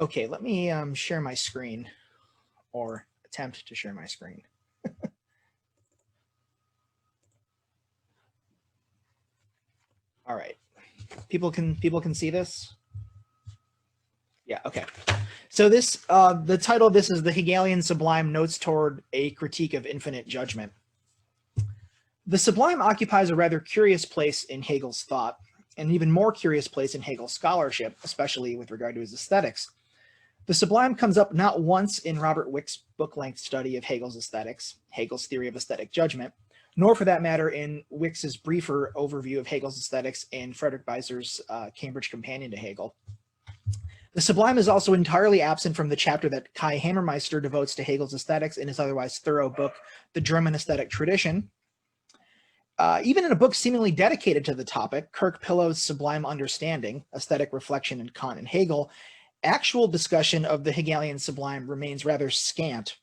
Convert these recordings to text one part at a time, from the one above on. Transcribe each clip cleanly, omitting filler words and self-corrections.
Okay, let me share my screen, or attempt to share my screen. All right, people can see this. Yeah, okay. So this the title of this is The Hegelian Sublime Notes Toward a Critique of Infinite Judgment. The sublime occupies a rather curious place in Hegel's thought, and an even more curious place in Hegel's scholarship, especially with regard to his aesthetics. The sublime comes up not once in Robert Wick's book-length study of Hegel's aesthetics, Hegel's theory of aesthetic judgment, nor for that matter in Wick's briefer overview of Hegel's aesthetics in Frederick Beiser's Cambridge Companion to Hegel. The sublime is also entirely absent from the chapter that Kai Hammermeister devotes to Hegel's aesthetics in his otherwise thorough book, The German Aesthetic Tradition. Even in a book seemingly dedicated to the topic, Kirk Pillow's Sublime Understanding, Aesthetic Reflection in Kant and Hegel, actual discussion of the Hegelian sublime remains rather scant.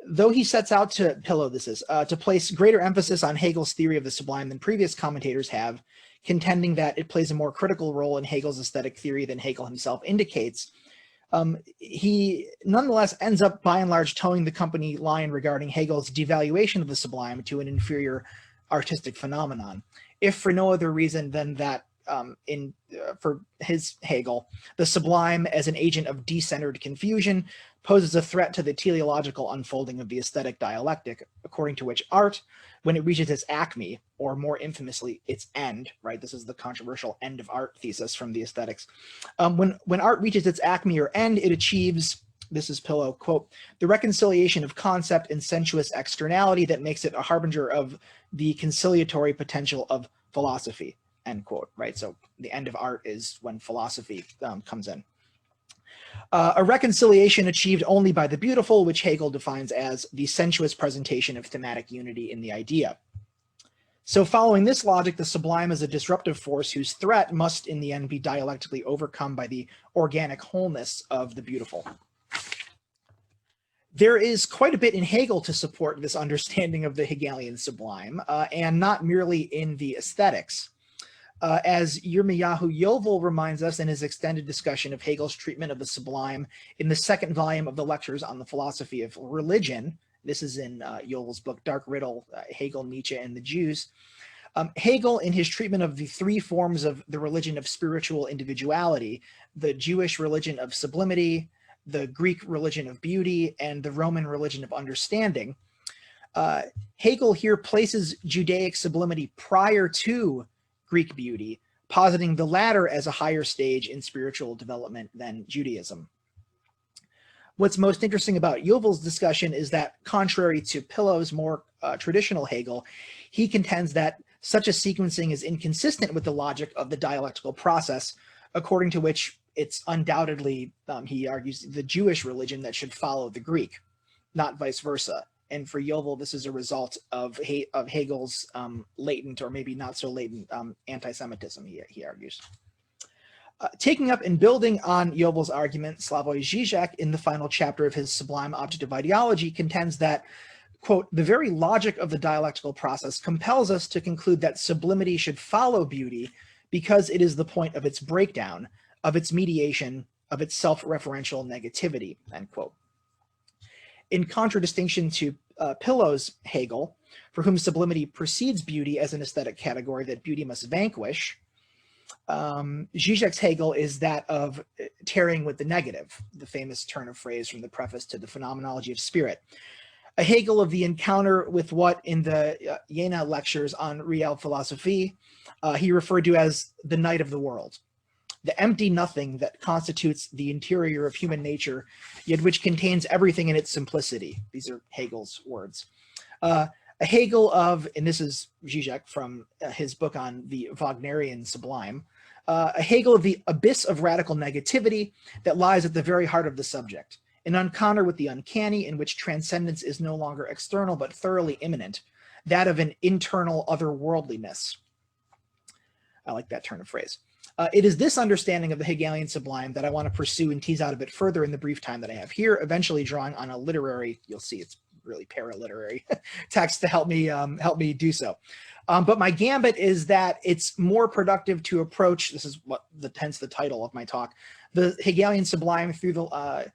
Though he sets out to, Pillow this is, to place greater emphasis on Hegel's theory of the sublime than previous commentators have, contending that it plays a more critical role in Hegel's aesthetic theory than Hegel himself indicates, he nonetheless ends up by and large towing the company line regarding Hegel's devaluation of the sublime to an inferior artistic phenomenon, if for no other reason than that for his Hegel, the sublime as an agent of decentered confusion poses a threat to the teleological unfolding of the aesthetic dialectic, according to which art, when it reaches its acme, or more infamously, its end, right? This is the controversial end of art thesis from the aesthetics. When art reaches its acme or end, it achieves, this is Pillow, quote, the reconciliation of concept and sensuous externality that makes it a harbinger of the conciliatory potential of philosophy, end quote, right? So the end of art is when philosophy comes in. A reconciliation achieved only by the beautiful, which Hegel defines as the sensuous presentation of thematic unity in the idea. So following this logic, the sublime is a disruptive force whose threat must in the end be dialectically overcome by the organic wholeness of the beautiful. There is quite a bit in Hegel to support this understanding of the Hegelian sublime, and not merely in the aesthetics. As Yirmiyahu Yovel reminds us in his extended discussion of Hegel's treatment of the sublime in the second volume of the Lectures on the Philosophy of Religion, this is in Yovel's book, Dark Riddle, Hegel, Nietzsche, and the Jews. Hegel, in his treatment of the three forms of the religion of spiritual individuality, the Jewish religion of sublimity, the Greek religion of beauty, and the Roman religion of understanding, Hegel here places Judaic sublimity prior to Greek beauty, positing the latter as a higher stage in spiritual development than Judaism. What's most interesting about Yovel's discussion is that, contrary to Pillow's more traditional Hegel, he contends that such a sequencing is inconsistent with the logic of the dialectical process, according to which it's undoubtedly, he argues, the Jewish religion that should follow the Greek, not vice versa. And for Yovel, this is a result of Hegel's latent, or maybe not so latent, anti-Semitism, he argues. Taking up and building on Yovel's argument, Slavoj Žižek, in the final chapter of his Sublime Objective Ideology, contends that, quote, the very logic of the dialectical process compels us to conclude that sublimity should follow beauty because it is the point of its breakdown, of its mediation, of its self-referential negativity, end quote. In contradistinction to Pillow's Hegel, for whom sublimity precedes beauty as an aesthetic category that beauty must vanquish, Žižek's Hegel is that of tearing with the negative, the famous turn of phrase from the preface to the Phenomenology of Spirit. A Hegel of the encounter with what in the Jena lectures on Real Philosophie, he referred to as the night of the world, the empty nothing that constitutes the interior of human nature, yet which contains everything in its simplicity. These are Hegel's words. A Hegel of, and this is Žižek from his book on the Wagnerian Sublime, a Hegel of the abyss of radical negativity that lies at the very heart of the subject, an encounter with the uncanny in which transcendence is no longer external but thoroughly immanent, that of an internal otherworldliness. I like that turn of phrase. It is this understanding of the Hegelian sublime that I want to pursue and tease out a bit further in the brief time that I have here, eventually drawing on a literary, you'll see it's really paraliterary text to help me do so. But my gambit is that it's more productive to approach, this is hence the title of my talk, the Hegelian Sublime through the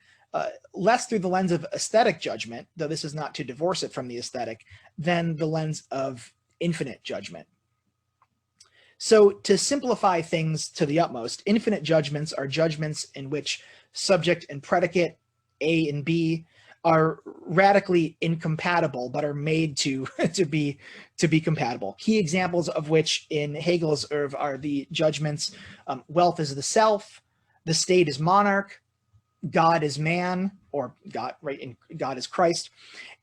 less through the lens of aesthetic judgment, though this is not to divorce it from the aesthetic, than the lens of infinite judgment. So to simplify things to the utmost, infinite judgments are judgments in which subject and predicate, A and B, are radically incompatible, but are made to be compatible. Key examples of which in Hegel's Oeuvre are the judgments: wealth is the self, the state is monarch, God is man, or God, right? And God is Christ,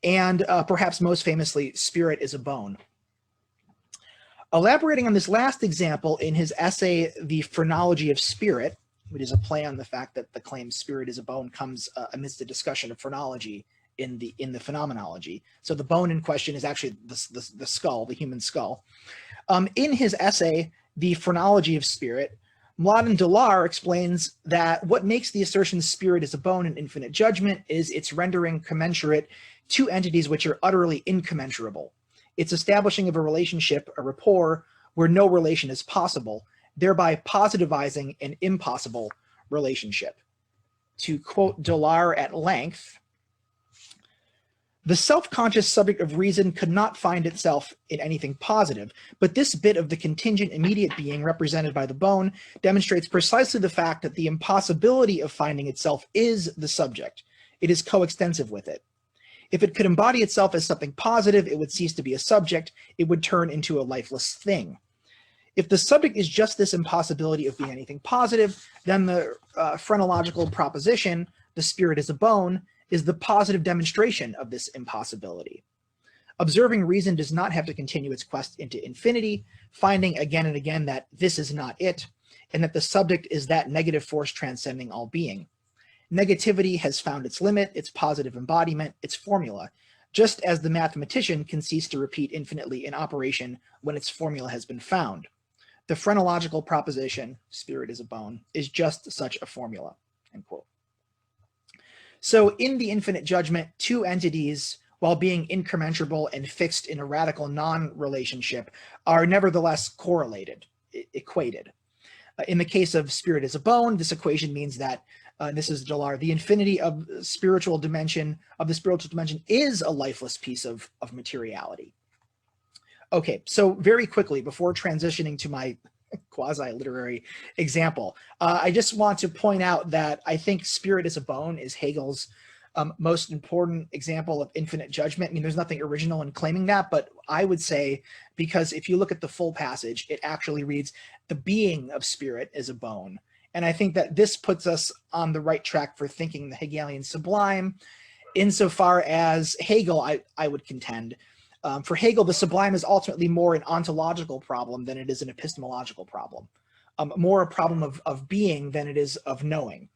and perhaps most famously, spirit is a bone. Elaborating on this last example in his essay, The Phrenology of Spirit, which is a play on the fact that the claim spirit is a bone comes amidst a discussion of phrenology in the phenomenology. So the bone in question is actually the skull, the human skull. In his essay, The Phrenology of Spirit, Mladen Dolar explains that what makes the assertion spirit is a bone in infinite judgment is its rendering commensurate two entities which are utterly incommensurable. It's establishing of a relationship, a rapport, where no relation is possible, thereby positivizing an impossible relationship. To quote Dolar at length, the self-conscious subject of reason could not find itself in anything positive, but this bit of the contingent immediate being represented by the bone demonstrates precisely the fact that the impossibility of finding itself is the subject. It is coextensive with it. If it could embody itself as something positive, it would cease to be a subject. It would turn into a lifeless thing. If the subject is just this impossibility of being anything positive, then the phrenological proposition, the spirit is a bone, is the positive demonstration of this impossibility. Observing reason does not have to continue its quest into infinity, finding again and again that this is not it, and that the subject is that negative force transcending all being. Negativity has found its limit, its positive embodiment, its formula, just as the mathematician can cease to repeat infinitely in operation when its formula has been found. The phrenological proposition, spirit is a bone, is just such a formula, end quote. So in the infinite judgment, two entities, while being incommensurable and fixed in a radical non-relationship, are nevertheless correlated, equated. In the case of spirit is a bone, this equation means that, this is Dolar, the infinity of the spiritual dimension is a lifeless piece of materiality. Okay, so very quickly, before transitioning to my quasi-literary example, I just want to point out that I think spirit is a bone is Hegel's most important example of infinite judgment. I mean, there's nothing original in claiming that, but I would say, because if you look at the full passage, it actually reads, the being of spirit is a bone. And I think that this puts us on the right track for thinking the Hegelian sublime, insofar as Hegel, I would contend, for Hegel, the sublime is ultimately more an ontological problem than it is an epistemological problem, more a problem of being than it is of knowing.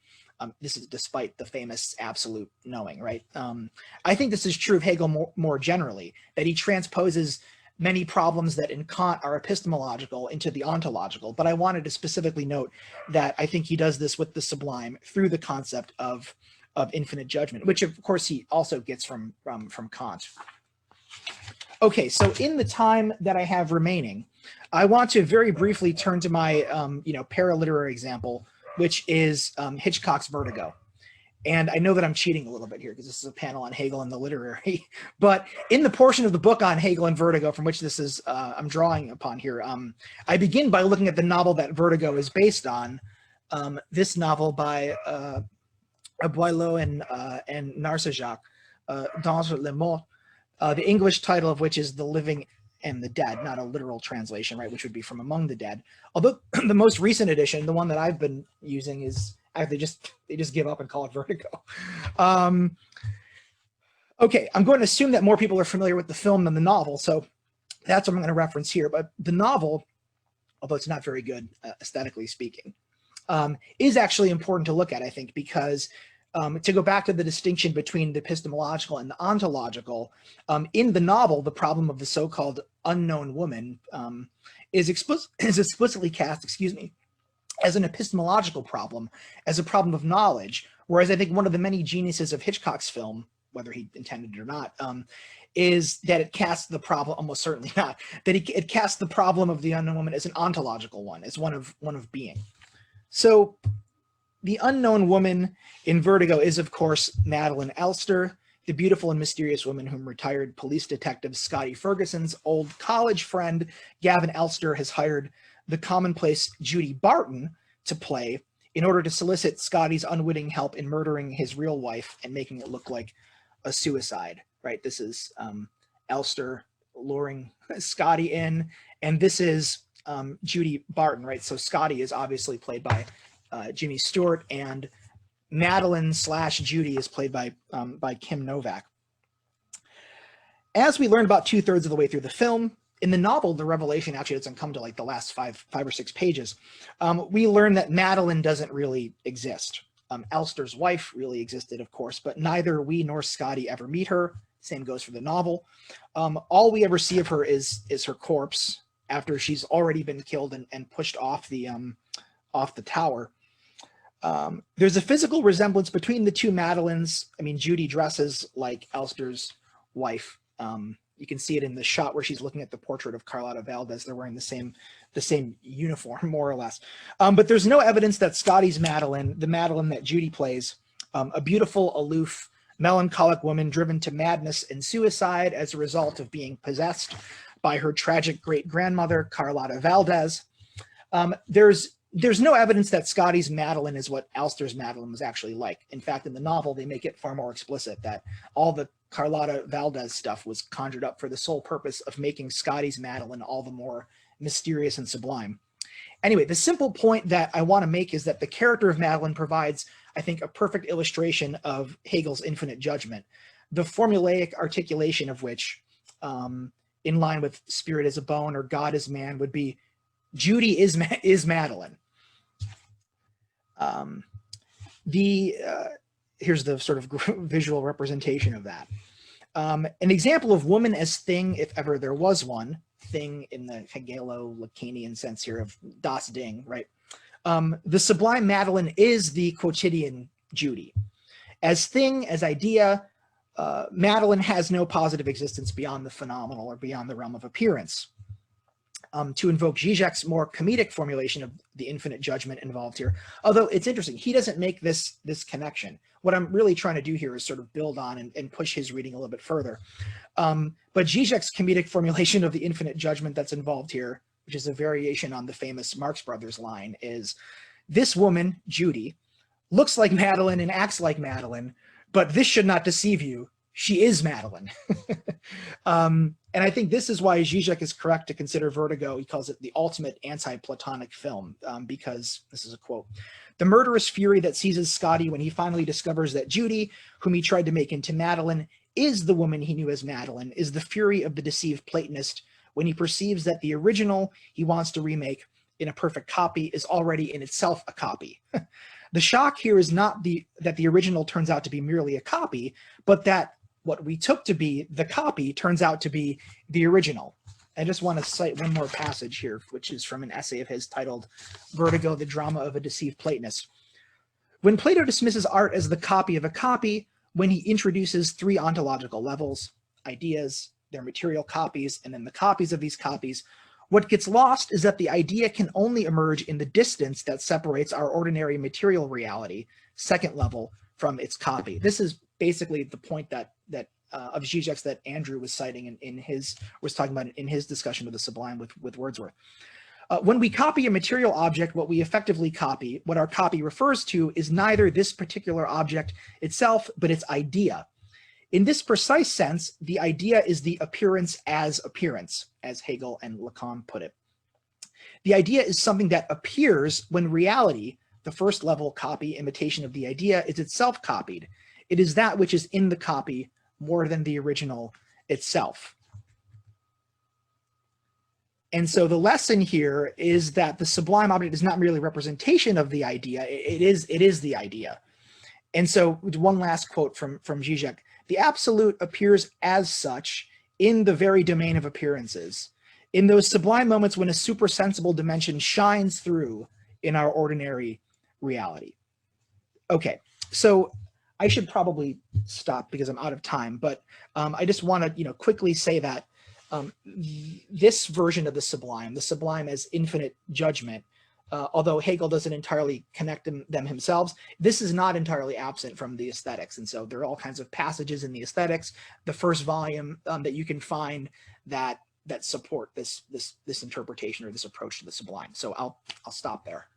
This is despite the famous absolute knowing, right? I think this is true of Hegel more generally, that he transposes many problems that in Kant are epistemological into the ontological, but I wanted to specifically note that I think he does this with the sublime through the concept of infinite judgment, which of course he also gets from Kant. Okay, so in the time that I have remaining, I want to very briefly turn to my paraliterary example, which is Hitchcock's Vertigo. And I know that I'm cheating a little bit here because this is a panel on Hegel and the literary, but in the portion of the book on Hegel and Vertigo from which this is, I'm drawing upon here, I begin by looking at the novel that Vertigo is based on, this novel by Boileau and Narcejac, Dans le Mort, the English title of which is The Living and the Dead, not a literal translation, right, which would be From Among the Dead. Although the most recent edition, the one that I've been using, is they just give up and call it Vertigo. Okay, I'm going to assume that more people are familiar with the film than the novel, so that's what I'm going to reference here. But the novel, although it's not very good aesthetically speaking, is actually important to look at, I think, because to go back to the distinction between the epistemological and the ontological, in the novel, the problem of the so-called unknown woman is explicitly cast, as an epistemological problem, as a problem of knowledge, whereas I think one of the many geniuses of Hitchcock's film, whether he intended it or not, is that it casts the problem, almost certainly not, that it casts the problem of the unknown woman as an ontological one, as one of being. So the unknown woman in Vertigo is, of course, Madeline Elster, the beautiful and mysterious woman whom retired police detective Scotty Ferguson's old college friend Gavin Elster has hired the commonplace Judy Barton to play in order to solicit Scotty's unwitting help in murdering his real wife and making it look like a suicide, right? This is Elster luring Scotty in, and this is Judy Barton, right? So Scotty is obviously played by Jimmy Stewart, and Madeline / Judy is played by Kim Novak. As we learned about 2/3 of the way through the film, in the novel, the revelation actually doesn't come to like the last five or six pages. We learn that Madeline doesn't really exist. Elster's wife really existed, of course, but neither we nor Scotty ever meet her. Same goes for the novel. All we ever see of her is her corpse after she's already been killed and pushed off the tower. There's a physical resemblance between the two Madelines. I mean, Judy dresses like Elster's wife. You can see it in the shot where she's looking at the portrait of Carlotta Valdez. They're wearing the same uniform, more or less. But there's no evidence that Scotty's Madeline, the Madeline that Judy plays, a beautiful, aloof, melancholic woman driven to madness and suicide as a result of being possessed by her tragic great-grandmother, Carlotta Valdez. There's no evidence that Scotty's Madeline is what Elster's Madeline was actually like. In fact, in the novel, they make it far more explicit that all the Carlotta Valdez stuff was conjured up for the sole purpose of making Scotty's Madeline all the more mysterious and sublime. Anyway, the simple point that I want to make is that the character of Madeline provides, I think, a perfect illustration of Hegel's infinite judgment, the formulaic articulation of which, in line with spirit is a bone or God is man, would be Judy is Madeline. Here's the sort of visual representation of that. An example of woman as thing, if ever there was one, thing in the Hegelo-Lacanian sense here of das Ding, right? The sublime Madeline is the quotidian Judy. As thing, as idea, Madeline has no positive existence beyond the phenomenal or beyond the realm of appearance. To invoke Zizek's more comedic formulation of the infinite judgment involved here. Although it's interesting, he doesn't make this connection. What I'm really trying to do here is sort of build on and push his reading a little bit further. But Zizek's comedic formulation of the infinite judgment that's involved here, which is a variation on the famous Marx Brothers line, is this woman, Judy, looks like Madeline and acts like Madeline, but this should not deceive you. She is Madeline. And I think this is why Zizek is correct to consider Vertigo, he calls it the ultimate anti-Platonic film, because, this is a quote, the murderous fury that seizes Scotty when he finally discovers that Judy, whom he tried to make into Madeline, is the woman he knew as Madeline, is the fury of the deceived Platonist when he perceives that the original he wants to remake in a perfect copy is already in itself a copy. The shock here is not that the original turns out to be merely a copy, but that what we took to be the copy turns out to be the original. I just want to cite one more passage here, which is from an essay of his titled Vertigo, the Drama of a Deceived Platonist. When Plato dismisses art as the copy of a copy, when he introduces three ontological levels, ideas, their material copies, and then the copies of these copies, what gets lost is that the idea can only emerge in the distance that separates our ordinary material reality, second level, from its copy. This is basically the point that of Zizek's that Andrew was citing was talking about in his discussion of the Sublime with Wordsworth. When we copy a material object, what we effectively copy, what our copy refers to, is neither this particular object itself, but its idea. In this precise sense, the idea is the appearance, as Hegel and Lacan put it. The idea is something that appears when reality, the first level copy imitation of the idea, is itself copied. It is that which is in the copy more than the original itself. And so the lesson here is that the sublime object is not merely representation of the idea, it is the idea. And so one last quote from Zizek: the absolute appears as such in the very domain of appearances, in those sublime moments when a supersensible dimension shines through in our ordinary reality. Okay, so I should probably stop because I'm out of time, but I just want to, quickly say that this version of the Sublime as infinite judgment, although Hegel doesn't entirely connect them himself, this is not entirely absent from the Aesthetics. And so there are all kinds of passages in the Aesthetics, the first volume, that you can find that support this interpretation or this approach to the Sublime. So I'll stop there.